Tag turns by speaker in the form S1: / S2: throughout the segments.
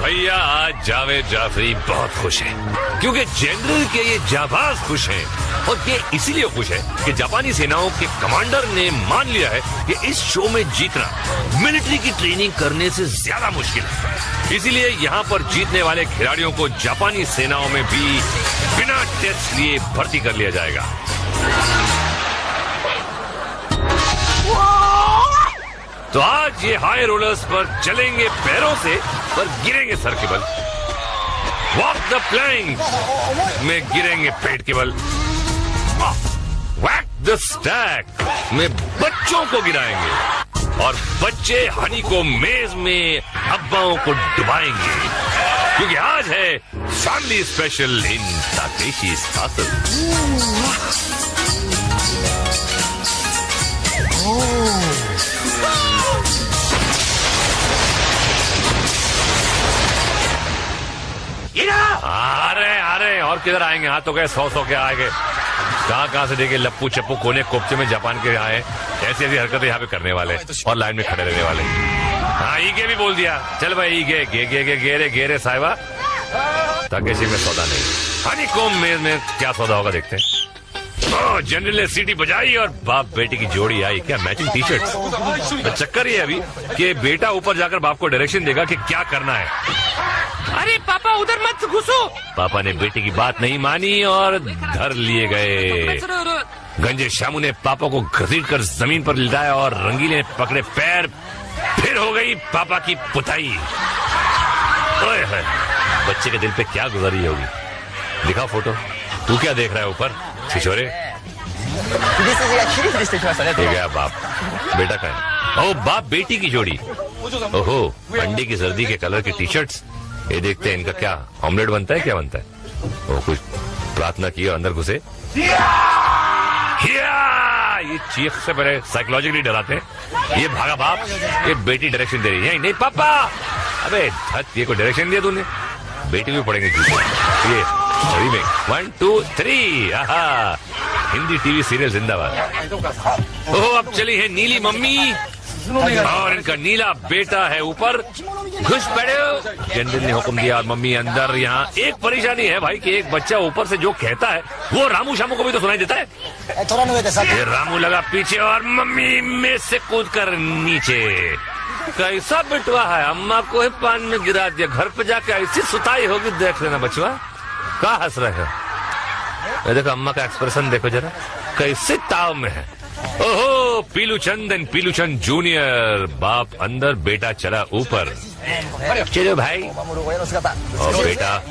S1: भैया आज जावेद जाफरी बहुत खुश है क्योंकि जनरल के ये जाबाज खुश हैं और ये इसीलिए खुश है कि जापानी सेनाओं के कमांडर ने मान लिया है कि इस शो में जीतना मिलिट्री की ट्रेनिंग करने से ज्यादा मुश्किल है। इसीलिए यहाँ पर जीतने वाले खिलाड़ियों को जापानी सेनाओं में भी बिना टेस्ट लिए भर्ती कर लिया जाएगा। तो आज ये हाई रोलर्स पर चलेंगे पैरों से पर गिरेंगे सर के बल। वॉक द प्लैंक में गिरेंगे पेट के बल। वैक द स्टैक में बच्चों को गिराएंगे और बच्चे हनी को मेज में अब्बाओं को डुबाएंगे क्योंकि आज है फैमिली स्पेशल इन ताकेशी's castle। अरे और किधर आएंगे? हाँ तो गए 100 के आएंगे। कहाँ से देखे लप्पू चप्पू कोने कोपचे में जापान के आए ऐसी ऐसी हरकतें यहाँ पे करने वाले और लाइन में खड़े रहने वाले। हाँ ईगे भी बोल दिया। चल भाई ईगे गे गे गे गेरे गेरे साहिबा ताकेशी में सौदा नहीं। हनी कोम में क्या सौदा होगा देखते हैं। जनरल ने सीटी बजाई और बाप बेटी की जोड़ी आई। क्या मैचिंग टी शर्ट। चक्कर ये अभी कि बेटा ऊपर जाकर बाप को डायरेक्शन देगा कि क्या करना है।
S2: अरे पापा उधर मत घुसो।
S1: पापा ने बेटे की बात नहीं मानी और धर लिए गए। गंजे शामू ने पापा को घसीट कर जमीन पर लिटाया और रंगीले ने पकड़े पैर। फिर हो गई पापा की पुताई। ओए होए, बच्चे के दिल पे क्या गुजरी होगी। दिखा फोटो। तू क्या देख रहा है ऊपर छिछोरे? बाप बेटा का है। ओ बाप बेटी की जोड़ी। ओहो अंडे की सर्दी के कलर की टी शर्ट्स। ये देखते हैं इनका क्या ऑमलेट बनता है। क्या बनता है? वो कुछ प्रार्थना की अंदर घुसे। ये चीख से पहले साइकोलॉजिकली डराते हैं। ये भागा बाप। ये बेटी डायरेक्शन दे रही है। नहीं पापा। अबे धत ये को डायरेक्शन दिया तूने। बेटी भी पड़ेंगे ये 1 2 3। हिंदी टीवी सीरियल जिंदाबाद। ओह अब चली है नीली मम्मी और इनका नीला बेटा है ऊपर। घुस पड़े। जनरल ने हुक्म दिया और मम्मी अंदर। यहाँ एक परेशानी है भाई कि एक बच्चा ऊपर से जो कहता है वो रामू शामू को भी तो सुनाई देता है। ये रामू लगा पीछे और मम्मी में से कूद कर नीचे। कैसा बिटवा है। अम्मा को ही पान में गिरा दिया। घर पे जाके ऐसी सुताई होगी देख लेना बचवा। कहाँ हंस रहे हो? देखो अम्मा का एक्सप्रेशन देखो जरा कैसे ताव में है। ओहो पीलूचंद जूनियर। बाप अंदर बेटा चला ऊपर। चलो भाई और बेटा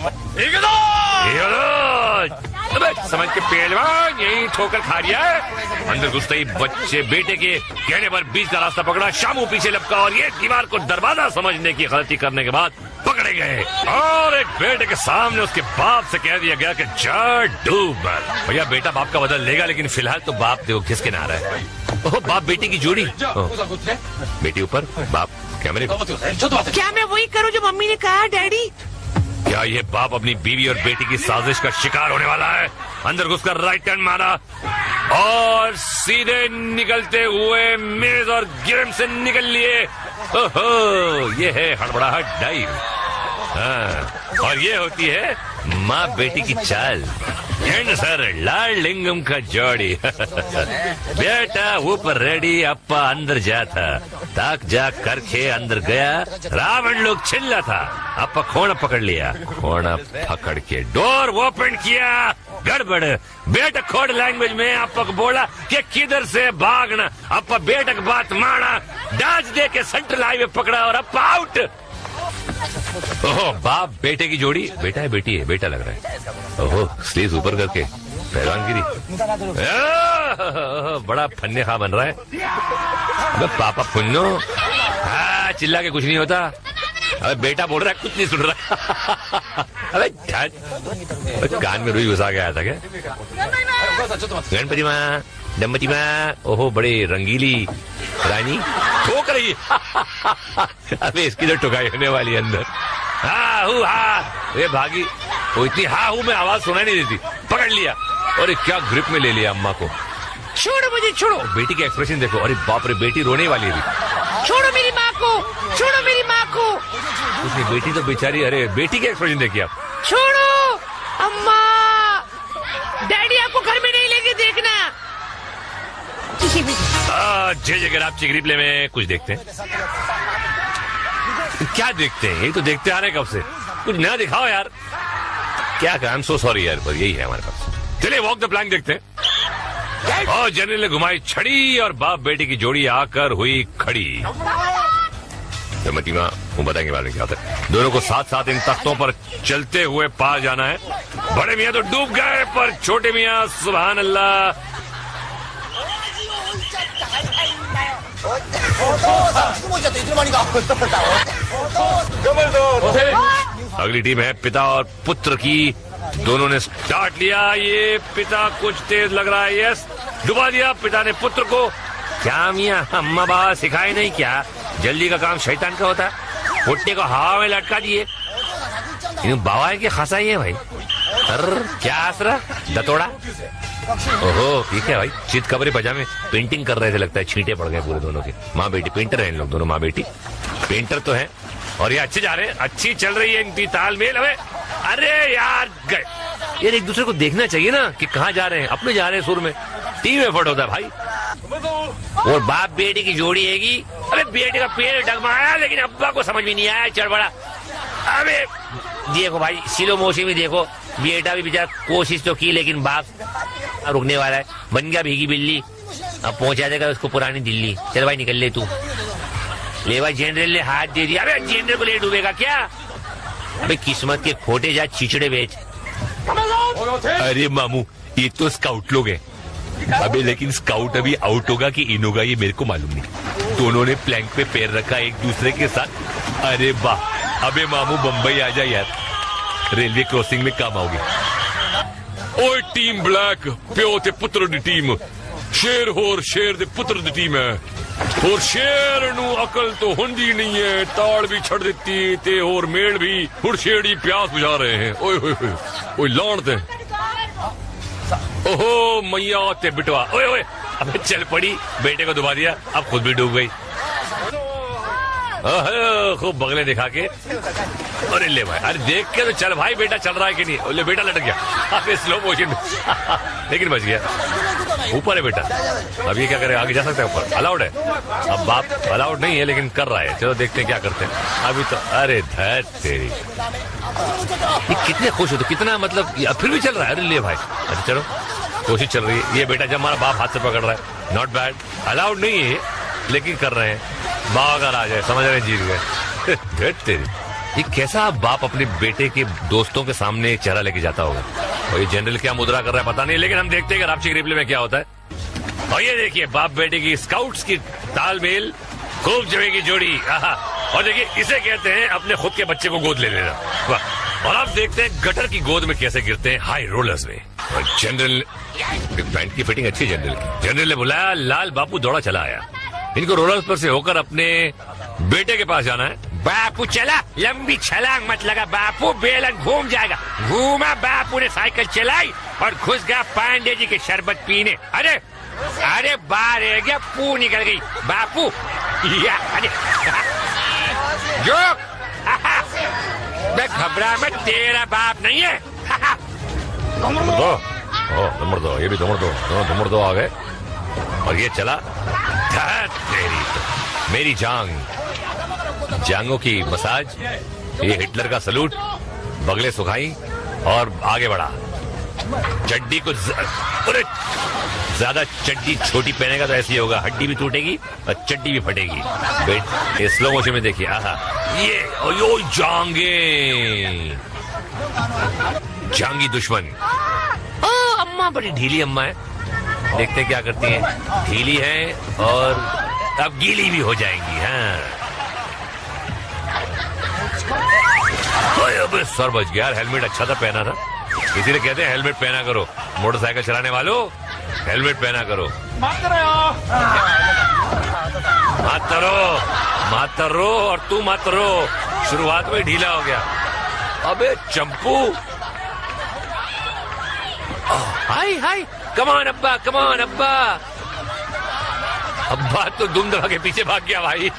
S1: समझ के पहलवान यही ठोकर खा लिया है। अंदर घुसते ही बच्चे बेटे के कहने पर बीच का रास्ता पकड़ा। शामू पीछे लपका और ये दीवार को दरवाजा समझने की गलती करने के बाद पकड़े गए और एक बेटे के सामने उसके बाप से कह दिया गया कि जा डूब। भैया बेटा बाप का बदल लेगा लेकिन फिलहाल तो बाप देखो खिसके ना रहा है। ओह बाप बेटी की जोड़ी। बेटी ऊपर बाप कैमरे को।
S2: क्या मैं वही करूं जो मम्मी ने कहा डैडी?
S1: क्या ये बाप अपनी बीवी और बेटी की साजिश का शिकार होने वाला है? अंदर घुसकर राइट टर्न मारा और सीधे निकलते हुए मेज और गेम से निकल लिए। ओहो ये है हड़बड़ाहट डाइव। हाँ और ये होती है माँ बेटी की चाल। सर लाल लिंगम का जोड़ी। बेटा ऊपर रेडी अप्पा अंदर जाता। ताक जाक करके अंदर गया। रावण लोग चिल्ला था। अप्पा खोना पकड़ लिया। खोना पकड़ के डोर ओपन किया। गड़बड़। बेटा खोड़ लैंग्वेज में अप्पा को बोला कि किधर से भागना। अप्पा बेटा की बात माना। डांच दे के सेंट्रल हाईवे पकड़ा और अप्पा आउट। ओहो बाप बेटे की जोड़ी। बेटा है बेटी है? बेटा लग रहा है। ओहो स्लीव ऊपर करके पहलवानगिरी। बड़ा फन्ने खा बन रहा है। अबे पापा पुन्नो। चिल्ला के कुछ नहीं होता। अबे बेटा बोल रहा है कुछ नहीं सुन रहा। अबे कान में रुई घुसा के आया था क्या? गणपति माँ दम्पति माँ। ओहो बड़े रंगीली रानी ठोक रही। अबे इसकी तो ठुकाई होने वाली अंदर। ये भागी। वो इतनी हूँ में आवाज सुनाई नहीं देती। पकड़ लिया और क्या ग्रिप में ले लिया अम्मा को।
S2: छोड़ो मुझे छोड़ो।
S1: बेटी के एक्सप्रेशन देखो। अरे बाप रे बेटी रोने वाली है।
S2: छोड़ो मेरी माँ को। छोड़ो मेरी माँ को।
S1: कुछ नहीं, बेटी तो बेचारी, अरे बेटी के एक्सप्रेशन देखिए आप।
S2: छोड़ो अम्मा, डैडी आपको घर में नहीं लेके देखना।
S1: जय जगह आप चिक रिप्ले में कुछ देखते हैं। क्या देखते हैं? यही तो देखते आ रहे हैं कब से, कुछ नया दिखाओ यार। क्या आई एम सो सॉरी यार, पर यही है हमारे पास। चलिए वॉक द प्लैंक देखते हैं। और जनरल ने घुमाई छड़ी और बाप बेटी की जोड़ी आकर हुई खड़ी। मतीमा वो बताएंगे बाद में क्या होता है। दोनों को साथ साथ इन तख्तों पर चलते हुए पार जाना है। बड़े मियाँ तो डूब गए, पर छोटे मियाँ सुभान अल्लाह। अगली टीम है पिता और पुत्र की। दोनों ने स्टार्ट लिया। ये पिता कुछ तेज लग रहा है। यस, डुबा दिया पिता ने पुत्र को। क्या मियाँ अम्मा बाबा सिखाए नहीं क्या, जल्दी का काम शैतान का होता है। पुट्टे को हवा में लटका दिए। बाबा है कि खासा ही है भाई। क्या आसरा दतोड़ा। ओहो ठीक है भाई, चित कबरे पजामे पेंटिंग कर रहे थे, लगता है छींटे पड़ गए पूरे दोनों के। माँ बेटी पेंटर है इन लोग दोनों, माँ बेटी पेंटर तो है। और ये अच्छे जा रहे हैं, अच्छी चल रही है इनकी तालमेल। अरे यार गए यार, एक दूसरे को देखना चाहिए ना कि कहाँ जा रहे हैं। अपने जा रहे हैं सुर में, टीम एफर्ट होता है भाई। और बाप बेटी की जोड़ी हैगी। अरे बेटे का पेड़ डगमगाया, लेकिन अब्बा को समझ में नहीं आया, चढ़बड़ा। अबे देखो भाई, सिलो मोशी में देखो, बेटा भी बेचारा कोशिश तो की, लेकिन बाप रुकने वाला है। बन गया भीगी बिल्ली, अब पहुंचा देगा उसको पुरानी दिल्ली। चल भाई निकल ले तू। ले भाई, जनरल ने हाथ दे दिया। अबे जनरल को ले डूबेगा क्या? अबे किस्मत के खोटे जा चिचड़े बेच। अरे मामू ये तो स्काउट लोग हैं। अबे लेकिन स्काउट अभी आउट होगा कि इन होगा ये मेरे को मालूम नहीं। दोनों ने प्लैंक पे पैर रखा एक दूसरे के साथ। अरे वाह, अबे मामू बम्बई आ जा यार, रेलवे क्रॉसिंग में काम आओगे। ओए टीम ब्लैक, प्यो ते पुत्र दी टीम। शेर होर शेर दे पुत्र दी टीम है। और शेर नू अकल तो हुंदी नहीं है, ताड़ भी छड़ देती ते और मेड़ भी हुड़ शेड़ी प्यास बुझा रहे हैं। ओए ओए ओए ओए लानते। ओहो मैया ते बिटवा। ओए ओए अबे चल पड़ी, बेटे को डुबा दिया, अब खुद भी डूब गई। खूब बगले दिखा के। अरे ले भाई, अरे देख के तो चल भाई, बेटा चल रहा है कि नहीं। ले बेटा लटक गया, अबे स्लो मोशन में लेकिन बच गया। ऊपर है बेटा, अब ये क्या करे, आगे जा सकता है ऊपर, अलाउड है। अब बाप अलाउड नहीं है लेकिन कर रहा है। चलो देखते हैं क्या करते हैं अभी तो। अरे धैर तेरी, ये कितने खुश होते, कितना मतलब फिर भी चल रहा है। अरे ले भाई, अच्छा चलो कोशिश चल रही है। ये बेटा जब हमारा बाप हाथ से पकड़ रहा है, नॉट बैड। अलाउड नहीं है लेकिन कर रहे हैं। बाग आ जाए, समझ रहे हैं, जीत गए। तेरी, ये कैसा बाप अपने बेटे के दोस्तों के सामने चेहरा लेके जाता होगा। और ये जनरल क्या मुद्रा कर रहा है पता नहीं, लेकिन हम देखते हैं कि रापची रिप्ले में क्या होता है। और ये देखिए बाप बेटे की स्काउट्स की तालमेल, खूब जमेगी जोड़ी। और देखिए इसे कहते हैं अपने खुद के बच्चे को गोद ले लेना। वाह। और आप देखते हैं गटर की गोद में कैसे गिरते हैं, हाई रोलर्स में। और जनरल, पैंट की फिटिंग अच्छी जनरल की। जनरल ने बुलाया, लाल बापू दौड़ा चला आया। इनको रोलर्स पर से होकर अपने बेटे के पास जाना है। बापू चला, लंबी छलांग मत लगा बापू, बेलन घूम जाएगा। घूमा, बापू ने साइकिल चलाई और घुस गया पांडे जी के शरबत पीने। अरे अरे बाहर है क्या, पू निकल गई बापू। या अरे जो मैं घबरा मत, तेरा बाप नहीं है। नंबर दो, ये भी नंबर दो आ गए। और ये चला, तेरी मेरी जांगों की मसाज, ये हिटलर का सलूट, बगले सुखाई और आगे बढ़ा। चड्डी को अरे ज्यादा चड्डी छोटी पहनेगा तो ऐसी होगा, हड्डी भी टूटेगी और चड्डी भी फटेगी। ये स्लो मोशन में देखिए, ये यो जांगी दुश्मन। ओ अम्मा बड़ी ढीली अम्मा है, देखते क्या करती हैं। ढीली है और अब गीली भी हो जाएंगी। हाँ अब सर बच गया। हेलमेट अच्छा था, पहना था, इसीलिए कहते हैं हेलमेट पहना करो। मोटरसाइकिल चलाने वालों हेलमेट पहना करो। मत रो और तू मत रो, शुरुआत में ढीला हो गया। अबे चंपू, हाय हाय, कमान अब्बा, कमान अब्बा। अब्बा तो दुम दबा के पीछे भाग गया भाई।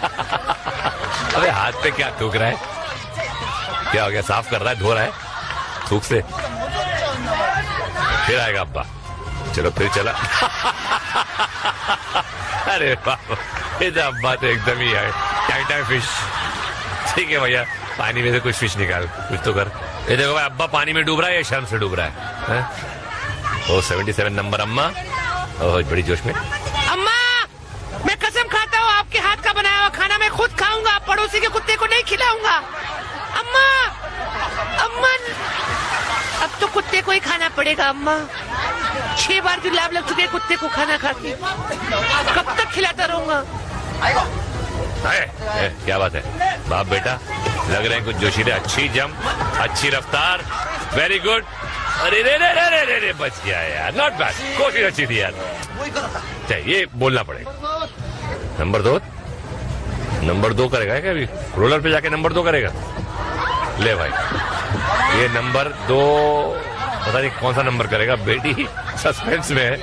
S1: अबे हाथ पे क्या ठोक रहा है, क्या हो गया? साफ कर रहा है, धो रहा है थूक से। फिर आएगा अब्बा। चलो फिर चला। अरे बाबा, अब्बा तो एकदम ही है टाइटा फिश। ठीक है भैया, पानी में से कुछ फिश निकाल, कुछ तो कर। ये देखो भाई, अब्बा पानी में डूब रहा है या शर्म से डूब रहा है? ओ 77 नंबर अम्मा, ओह बड़ी जोश में।
S2: अम्मा, मैं कसम खाता हूँ आपके हाथ का बनाया हुआ खाना मैं खुद खाऊंगा, पड़ोसी के कुत्ते को नहीं खिलाऊंगा। अम्मा, अम्मा, अब तो कुत्ते को ही खाना पड़ेगा अम्मा। 6 बार जुलाब लग चुके कुत्ते को खाना खा के, कब तक खिलाता रहूंगा?
S1: क्या बात है बाप बेटा, लग रहे हैं कुछ जोशीले। अच्छी जम, अच्छी रफ्तार, वेरी गुड। अरे रे रे रे रे रे बच गया यार, नॉट बैड, कोशिश अच्छी थी यार। ये बोलना पड़ेगा। नंबर 2 करेगा क्या? अभी रोलर पे जाके नंबर 2 करेगा। ले भाई, ये नंबर 2 पता नहीं कौन सा नंबर करेगा। बेटी सस्पेंस में है।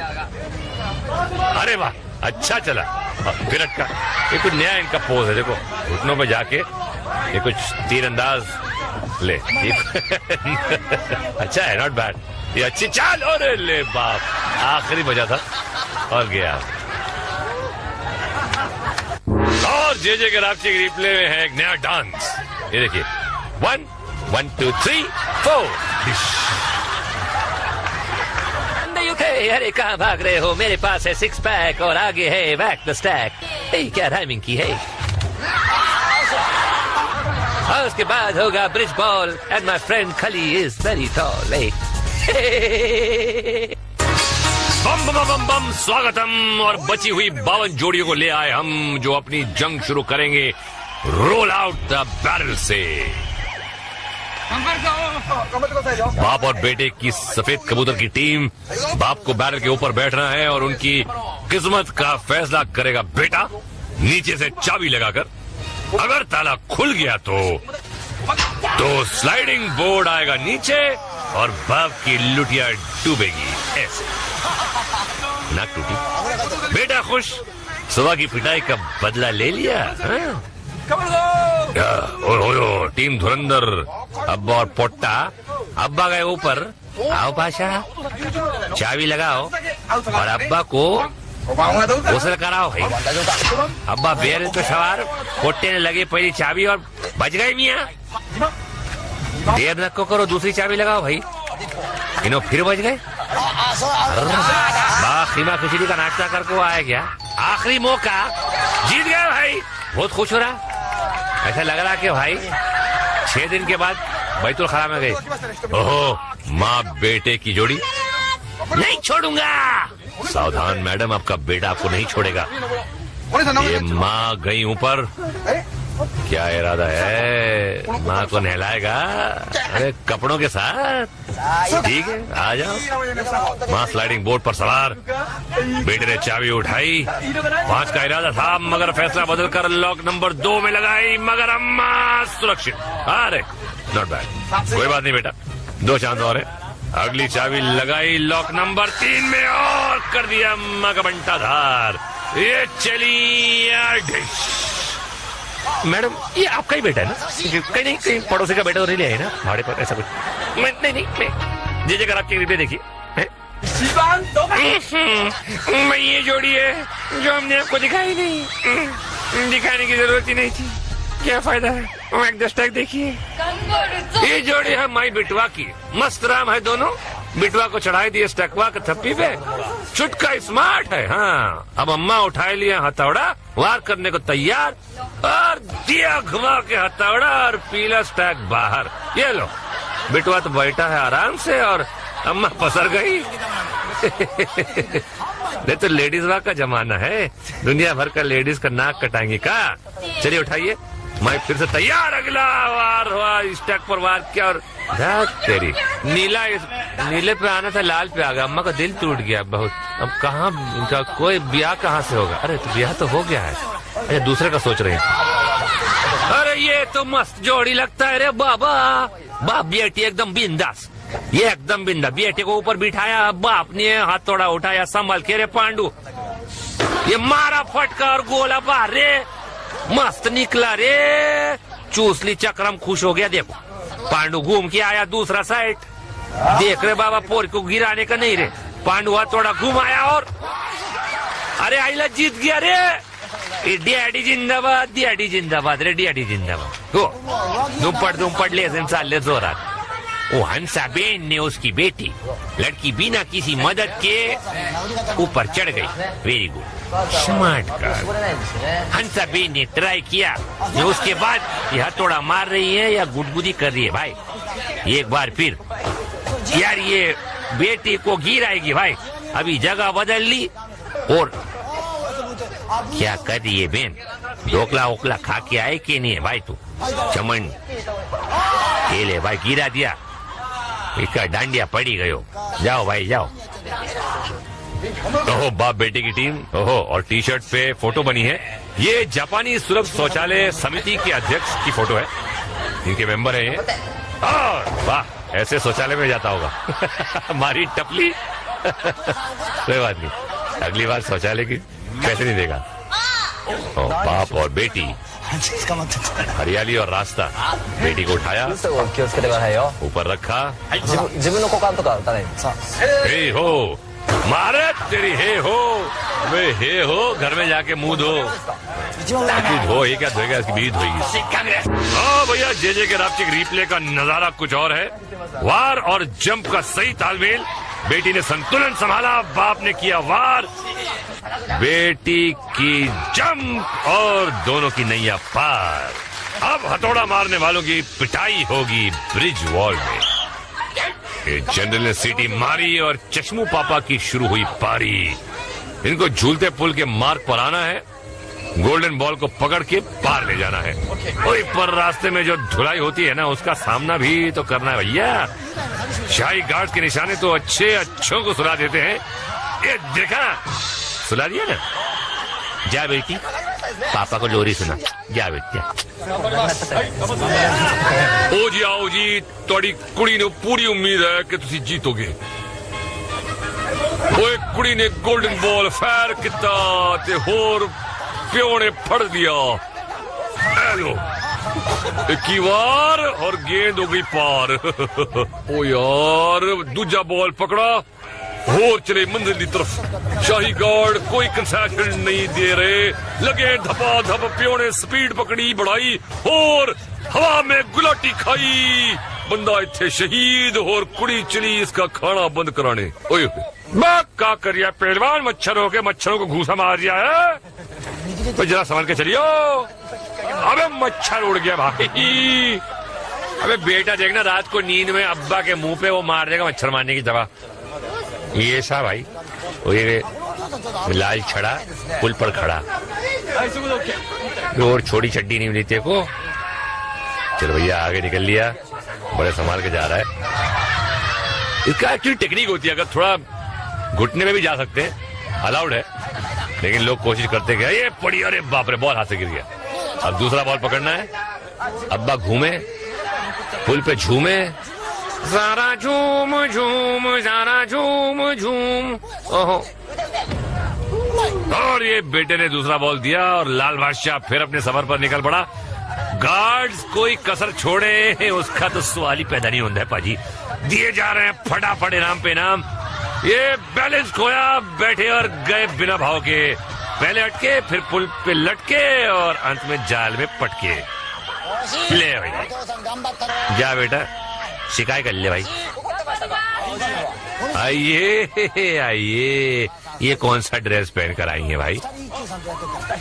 S1: अरे वाह, अच्छा चला। फिर अटका। ये कुछ नया इनका पोज है, देखो घुटनों पे जाके ये कुछ तीरंदाज। ले अच्छा है, नॉट बैड, ये अच्छी चाल। और ले बाप, आखिरी बजा था और गया। और जे गराफची के रिप्ले में है एक नया डांस। ये देखिए, 1 1 2 3 4।
S3: अरे कहाँ भाग रहे हो? मेरे पास है 6 पैक और आगे है बैक द स्टैक। क्या राइमिंग की है? और उसके बाद होगा bridge ball and my friend खली इज वेरी टॉल।
S1: बम बम बम बम, स्वागतम। और बची हुई 52 जोड़ियों को ले आए हम, जो अपनी जंग शुरू करेंगे रोल आउट द बैरल से। बाप और बेटे की सफेद कबूतर की टीम। बाप को बैरल के ऊपर बैठना है और उनकी किस्मत का फैसला करेगा बेटा, नीचे से चाबी लगाकर। अगर ताला खुल गया तो स्लाइडिंग बोर्ड आएगा नीचे और बाप की लुटिया डूबेगी। ऐसे नाक टूटी। बेटा खुश, सुबह की पिटाई का बदला ले लिया। ओयो टीम धुरंधर, अब्बा और पोट्टा। अब्बा गए ऊपर, आओ पाशा चाबी लगाओ और अब्बा को गुस्ल कराओ भाई। अब्बा बेर तो सवार, पोट्टे ने लगे पहली चाबी और बच गए मियाँ। देर न करो, दूसरी चाबी लगाओ भाई। इन्हों फिर बच गए। खीमा खिचड़ी का नाश्ता करके वो आया क्या? आखिरी मौका, जीत गया भाई। बहुत खुश हो रहा। ऐसा लग रहा कि भाई 6 दिन के बाद बैतुल खला में गए। ओहो, माँ बेटे की जोड़ी। नहीं छोड़ूंगा। सावधान मैडम, आपका बेटा आपको नहीं छोड़ेगा। ये माँ गई ऊपर, क्या इरादा है? माँ को नहलाएगा? अरे कपड़ों के साथ। ठीक है, आ जाओ। माँ स्लाइडिंग बोर्ड पर सवार। बेटे ने चाबी उठाई। 5 का इरादा था, मगर फैसला बदलकर लॉक नंबर 2 में लगाई। मगर अम्मा सुरक्षित। अरे नॉट बैड, कोई बात नहीं बेटा, 2 चांस और है। अगली चाबी लगाई लॉक नंबर 3 में और कर दिया अम्मा का बंटाधार। ये चली मैडम, ये आपका ही बेटा है ना? कहीं पड़ोसी का बेटा तो नहीं लिया है ना भाड़े पर? ऐसा कुछ नहीं। जे अगर आपकी रिप्ले देखिए, मैं ये जोड़ी है जो हमने आपको दिखाई नहीं, दिखाने की जरूरत ही नहीं थी। क्या फायदा है? देखिए, ये जोड़ी है माई बिटवा की। मस्त राम है दोनों। बिटवा को चढ़ाई दिए स्टकवा के थप्पी पे। चुटका स्मार्ट है। हाँ, अब अम्मा उठाए लिया हथौड़ा, वार करने को तैयार, और दिया घुमा के हथौड़ा और पीला स्टैक बाहर। ये लो, बिटवा तो बैठा है आराम से और अम्मा पसर गई। नहीं तो लेडीज वाक का जमाना है, दुनिया भर का लेडीज का नाक कटाएंगे का। चलिए उठाइए, मैं फिर से तैयार। अगला वार हुआ, स्टैक पर वार किया और तेरी नीले पे आना था, लाल पे आ गया। अम्मा का दिल टूट गया बहुत। अब कहाँ उनका कोई ब्याह कहाँ से होगा? अरे तो ब्याह तो हो गया है। अरे दूसरे का सोच रहे हैं। अरे ये तो मस्त जोड़ी लगता है रे बाबा। बाप बेटी एकदम बिंदास, ये एकदम बिंदास। बेटे को ऊपर बिठाया, बाप ने हथौड़ा उठाया, संभल के रे पांडू। ये मारा फटका और गोला बाहर रे, मस्त निकला रे। चूसली चक्रम खुश हो गया। देखो पांडु घूम के आया दूसरा साइड, देख रहे बाबा पोर को गिराने का नहीं रे, पांडु हाथ थोड़ा घूम आया और अरे आईला जीत गया रे, डैडी जिंदाबाद, डैडी जिंदाबाद रे, डैडी जिंदाबाद। हो दुमपट ले चालले जोरात। वो हंसाबेन ने उसकी बेटी लड़की बिना किसी मदद के ऊपर चढ़ गई। Very good, smart girl. Hansaben ने ट्राई किया, उसके बाद ये हथौड़ा मार रही है या गुदगुदी कर रही है भाई। एक बार फिर यार ये बेटी को गिराएगी भाई। अभी जगह बदल ली और क्या कर रही है बेन, ढोकला वोकला खा के आए कि नहीं है भाई तू? चमन ये ले भाई, गिरा दिया, इसका डांडिया पड़ी गयो। जाओ भाई जाओ। ओहो बाप बेटे की टीम, ओहो, और टी शर्ट पे फोटो बनी है। ये जापानी सुलभ शौचालय समिति के अध्यक्ष की फोटो है, इनके मेंबर है ये। वाह, ऐसे शौचालय में जाता होगा। हमारी टपली। कोई बात नहीं, अगली बार शौचालय की पैसे नहीं देगा। बाप और बेटी, हरियाली और रास्ता। बेटी को उठाया, ऊपर रखा। हे हो मारे तेरी, हे हो वे, हे हो घर में जाके मुंह धो। धो ये क्या धोएगा, इसकी बीवी धोएगी। हाँ भैया, जे के रापचिक रिप्ले का नजारा कुछ और है। वार और जंप का सही तालमेल, बेटी ने संतुलन संभाला, बाप ने किया वार, बेटी की जंप और दोनों की नैया पार। अब हथौड़ा मारने वालों की पिटाई होगी ब्रिज वॉल में। जनरल ने सीटी मारी और चश्मू पापा की शुरू हुई पारी। इनको झूलते पुल के मार्ग पर आना है, गोल्डन बॉल को पकड़ के पार ले जाना है। ओए पर रास्ते में जो धुलाई होती है ना, उसका सामना भी तो करना है भैया। शाही गार्ड के निशाने तो अच्छों को सुला देते हैं। ये देखा, सुला दिया ना। जा बेटी, पापा को लोरी सुना, जा बेटा। आओ जी, थोड़ी कुड़ी ने पूरी उम्मीद है कि तुसी जीतोगे। ओए कुड़ी ने गोल्डन बॉल फायर किता ते होर प्यो ने फड़ दिया। हेलो, एक बार और गेंद हो गई पार। ओ यार, दूजा बॉल पकड़ा और चले मंजिल की तरफ। शाही गार्ड कोई कंसेशन नहीं दे रहे, लगे धपा धप। प्यो ने स्पीड पकड़ी, बढ़ाई और हवा में गुलाटी खाई। बंदा इत्थे शहीद और कुड़ी चली इसका खाना बंद कराने। ओए का करिया पहलवान, मच्छरों को घूसा मार दिया है। तो जरा संभल के चलियो। अबे मच्छर उड़ गया भाई। अबे बेटा देखना, रात को नींद में अब्बा के मुंह पे वो मार देगा मच्छर मारने की दवा। ये सा भाई, ये लाल छड़ा पुल पर खड़ा और छोटी चड्डी नहीं मिली तेरे को। चलो भैया, आगे निकल लिया, बड़े संभाल के जा रहा है। इसका एक्चुअली टेक्निक होती है, अगर थोड़ा घुटने में भी जा सकते हैं, अलाउड है, लेकिन लोग कोशिश करते हैं ये पड़ी, अरे बाप रे, बॉल हाथ से गिर गया। अब दूसरा बॉल पकड़ना है। अब्बा घूमे, पुल पे झूमे, ज़रा झूम झूम, ज़रा झूम झूम। ओहो, और ये बेटे ने दूसरा बॉल दिया और लाल बादशाह फिर अपने सफर पर निकल पड़ा। गार्ड्स कोई कसर छोड़े उसका तो सवाल ही पैदा नहीं होता है पाजी। दिए जा रहे हैं फटाफट इनाम पे इनाम। ये बैलेंस खोया, बैठे और गए बिना भाव के। पहले अटके, फिर पुल पे लटके और अंत में जाल में पटके। ले भाई, जा बेटा, शिकायत कर ले भाई। आइए आइए, ये कौन सा ड्रेस पहन कर आई है भाई?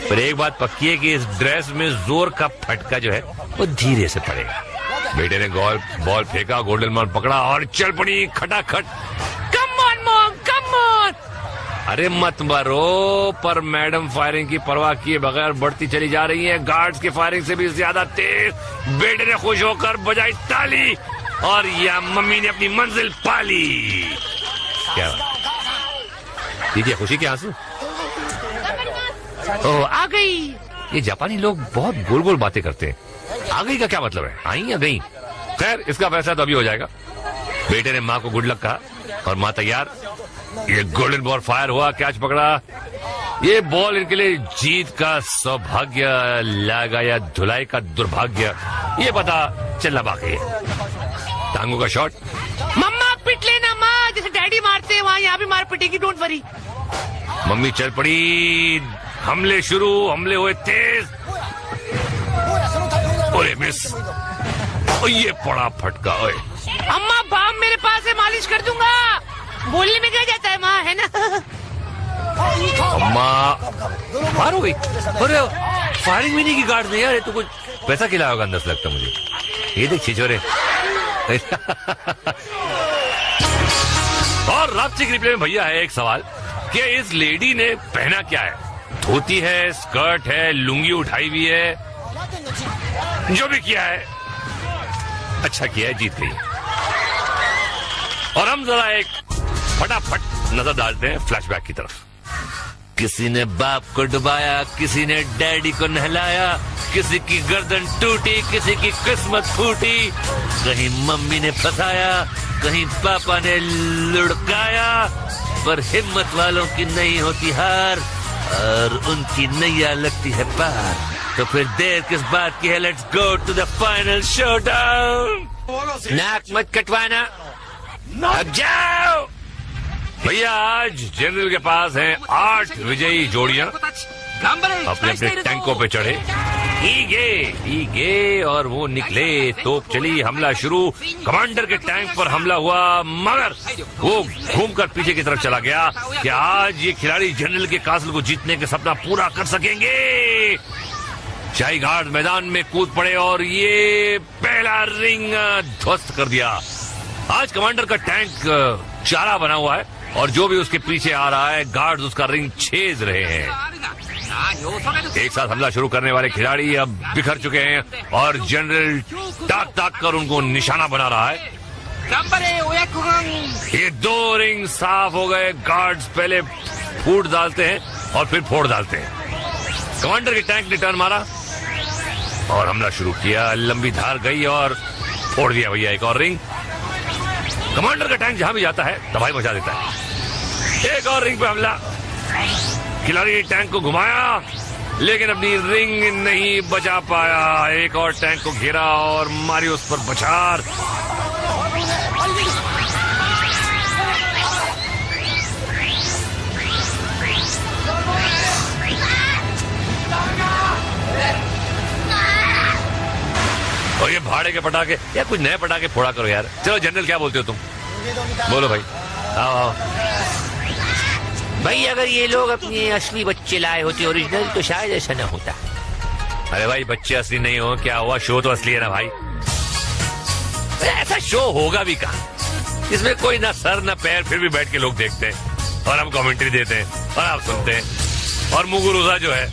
S1: पर एक बात पक्की है कि इस ड्रेस में जोर का फटका जो है वो धीरे से पड़ेगा। बेटे ने बॉल फेंका, गोल्डन बॉल पकड़ा और चल पड़ी खटाखट।
S2: Come on mom, come on.
S1: अरे मत मारो, पर मैडम फायरिंग की परवाह किए बगैर बढ़ती चली जा रही है। गार्ड्स की फायरिंग से भी ज्यादा तेज। बेटे ने खुश होकर बजाई ताली और या मम्मी ने अपनी मंजिल पाली। क्या दीजिए खुशी के आंसू। ओह, आ गई। ये जापानी लोग बहुत गोल गोल बातें करते हैं। आ गई का क्या मतलब है? आई या गई? खैर, इसका फैसला तो अभी हो जाएगा। बेटे ने माँ को गुड लक कहा और माँ तैयार। ये गोल्डन बॉल फायर हुआ, कैच पकड़ा ये बॉल इनके लिए जीत का सौभाग्य लाएगा या धुलाई का दुर्भाग्य, ये पता चलना बाकी है। टांगों का शॉट,
S2: मम्मा पिट लेना माँ, जैसे डैडी मारते हैं वहाँ यहाँ भी मार पिटेगी, डोंट वरी।
S1: मम्मी चल पड़ी, हमले शुरू, हमले हुए तेज, ओए मिस, और ये पड़ा फटका। ओए
S2: अम्मा बाम मेरे पास है, मालिश कर दूंगा। बोलने में क्या जाता है माँ, है ना?
S1: अम्मा मार हो गई। अरे फायरिंग भी नहीं की गार्ड ने यार, ये तो कुछ पैसा खिलाया होगा अंदर से लगता मुझे। ये देख छिछोरे। और रात्रि के रिप्ले में भैया है एक सवाल कि इस लेडी ने पहना क्या है? धोती है, स्कर्ट है, लुंगी उठाई हुई है, जो भी किया है अच्छा किया है, जीत गई। और हम जरा एक फटाफट नजर डालते हैं फ्लैशबैक की तरफ। किसी ने बाप को डुबाया, किसी ने डैडी को नहलाया, किसी की गर्दन टूटी, किसी की किस्मत फूटी, कहीं मम्मी ने फंसाया, कहीं पापा ने लुढ़काया, पर हिम्मत वालों की नहीं होती हार और उनकी नैया लगती है पार। तो फिर देर किस बात की है, let's go to the final showdown. नाक मत कटवाना, अब जाओ। भैया आज जनरल के पास हैं 8 विजयी जोड़ियां, अपने अपने टैंकों पे चढ़े, ईगे और वो निकले। तोप चली, हमला शुरू, कमांडर के टैंक पर हमला हुआ, मगर वो घूमकर पीछे की तरफ चला गया कि आज ये खिलाड़ी जनरल के कासल को जीतने का सपना पूरा कर सकेंगे। शाही घाट मैदान में कूद पड़े और ये पहला रिंग ध्वस्त कर दिया। आज कमांडर का टैंक चारा बना हुआ है और जो भी उसके पीछे आ रहा है गार्ड्स उसका रिंग छेद रहे हैं। एक साथ हमला शुरू करने वाले खिलाड़ी अब बिखर चुके हैं और जनरल ताक ताक कर उनको निशाना बना रहा है। ये 2 रिंग साफ हो गए। गार्ड्स पहले फूट डालते हैं और फिर फोड़ डालते हैं। कमांडर के टैंक ने टर्न मारा और हमला शुरू किया। लंबी धार गई और फोड़ दिया भैया एक और रिंग। कमांडर का टैंक जहां भी जाता है तबाही मचा देता है। एक और रिंग पे हमला, खिलाड़ी ने टैंक को घुमाया लेकिन अपनी रिंग नहीं बचा पाया। एक और टैंक को घेरा और मारी उस पर बछार। और ये भाड़े के पटाखे, या कुछ नए पटाखे फोड़ा करो यार। चलो जनरल क्या बोलते हो तुम, बोलो भाई। आओ
S2: भाई, अगर ये लोग अपने असली बच्चे लाए होते ओरिजिनल तो शायद ऐसा न होता।
S1: अरे भाई बच्चे असली नहीं हो, क्या हुआ, शो तो असली है ना भाई। ऐसा शो होगा भी कहाँ, इसमें कोई ना सर ना पैर, फिर भी बैठ के लोग देखते हैं और हम कमेंट्री देते हैं और आप सुनते हैं। और मुगुरुजा जो है